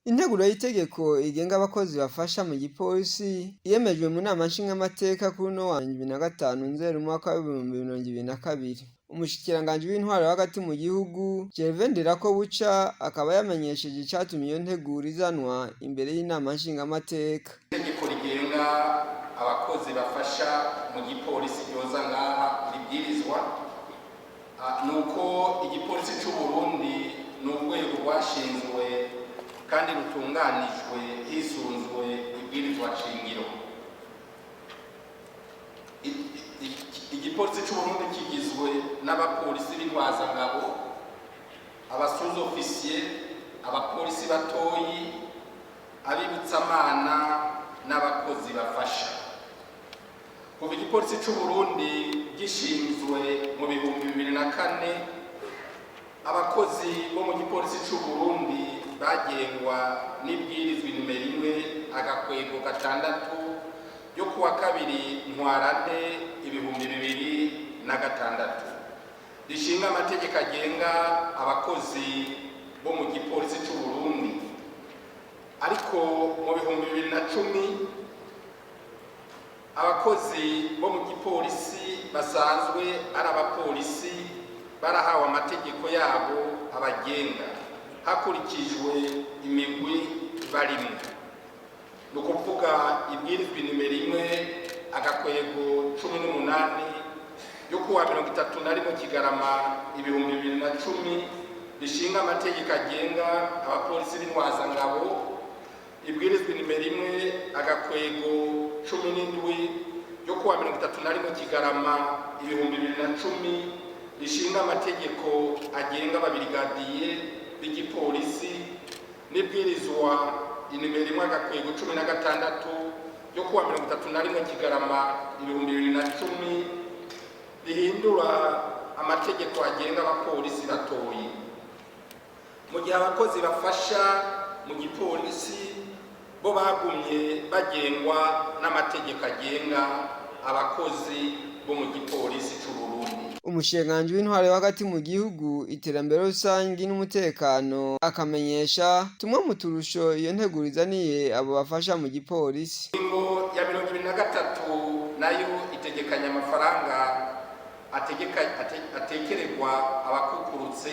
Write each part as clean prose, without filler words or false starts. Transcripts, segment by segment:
Integuro y'itegeko igenga abakozi bafasha mu gipolisi yemejwe mu nama nshingamateka kuri uno wa 25 Nzero umwaka wa 2022. Umushikiranganji w'intwaro hagati mu gihugu Gervais Ndirakobuca akaba yamenyesheje icatumye iyo nteguro izanwa imbere y'inama nshingamateka. Itegeko rigenga abakozi bafasha mu gipolisi ryoza ngaha ribwirizwa nuko igipolisi c'u Burundi n'urwego rwashinzwe kandi rutunganijwe hisunzwe ibwirizwa shingiro. Igipolisi c'u Burundi kigizwe n'abapolisi b'intwazangabo, abasuzofisiye, abapolisi batoyi, abibutsamana n'abakozi bafasha. Kuva igipolisi c'u Burundi gishinzwe mu 2004, abakozi bo mu gipolisi c'u Burundi bagengwa n'ibwirizwa nimero 1/6 yo kuwa 2 Ntwarante 2006 rishinga amategeko agenga abakozi bo mu gipolisi c'u Burundi. Ariko mu 2010 abakozi bo mu gipolisi basanzwe ari abapolisi barahawe amategeko yabo abagenga hakurikijwe imigwi barimo. Nukuvuga ibwirizwa nimero 1/18 yo kuwa 31 Kigarama 2010 rishinga amategeko agenga abapolisi b'intwazangabo, ibwirizwa nimero 1/17 yo kuwa 31 Kigarama 2010 rishinga amategeko agenga ababirigadiye b'igipolisi, n'ibwirizwa nimero 1/16 yo kuwa 31 Kigarama 2010 rihindura amategeko agenga abapolisi batoyi. Mu gihe abakozi bafasha mu gipolisi bo bagumye bagengwa n'amategeko agenga abakozi bo mu gipolisi c'u Burundi. Umushikiranganji w'intwaro hagati mu gihugu, iterambere rusangi n'umutekano akamenyesha tumwe mu turusho iyo nteguro izaniye abo bafasha mu gipolisi. Ingingo ya 23 nayo itegekanya amafaranga atekererwa abakukurutse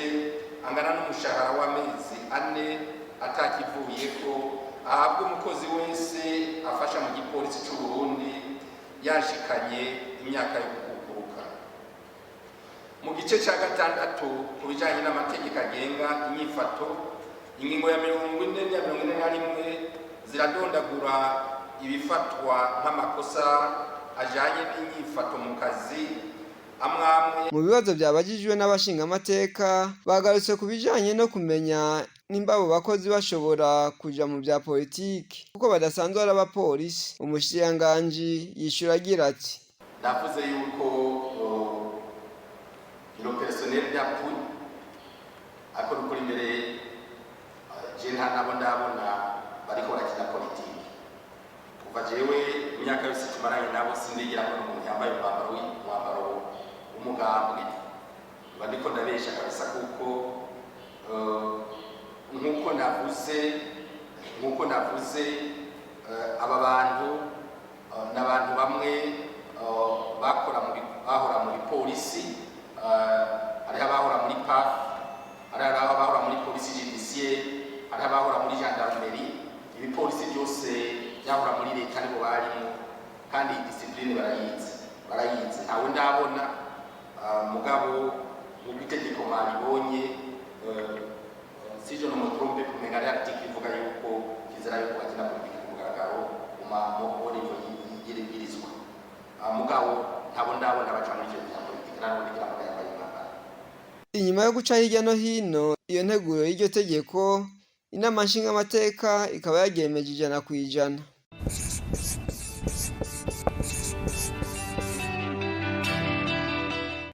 angana n'umushahara w'amezi 4 atakivuyeko ahabwa umukozi wese afasha mu gipolisi c'u Burundi yashikanye imyaka yo gukukuruka. Mu gice ca 6 ku bijanye n'amategeko agenga inyifato, ingingo ya 40 ya 41 ziradondagura ibifatwa nk'amakosa ajanye n'inyifato mu kazi. Mu bibazo byabajijwe n'abashingamateka bagarutse ku bijanye no kumenya nimba abo bakozi bashobora kuja mu bya politiki kuko badasanzwe ari abapolisi. Umushikiranganji yishura agira ati: ndavuze yuko iro personnel d'appui akora ukuri imbere je nabo ndabona bariko barakina politiki. Kuva jewe imyaka yose tumaranye nabo sindigira ko umuntu yambaye umwambaro umugambwe bandiko ndabesha kabisa kuko nkuko navuze aba bantu n'abantu bamwe bahora muri polisi, hari abahora muri PAF, hari abahora muri polisi judiciaire, hari abahora muri gendarmerie. Ibipolisi byose byahora muri leta nibo barimo kandi discipline barayizi ntawe ndabona mugabo mu bitegeko maribonye sijo no mutrompe kumenga ari article ivuga yuko kizira yuko bakina politiki ku mugaragaro mu nivo y'iribirizwa mugabo ntabo ndabona baca muri icyo cya politiki nabo bigira mu yambaye impapuro. Inyuma yo guca hirya no hino iyo nteguro y'iryo tegeko, inama nshingamateka ikaba yagemeje 100%.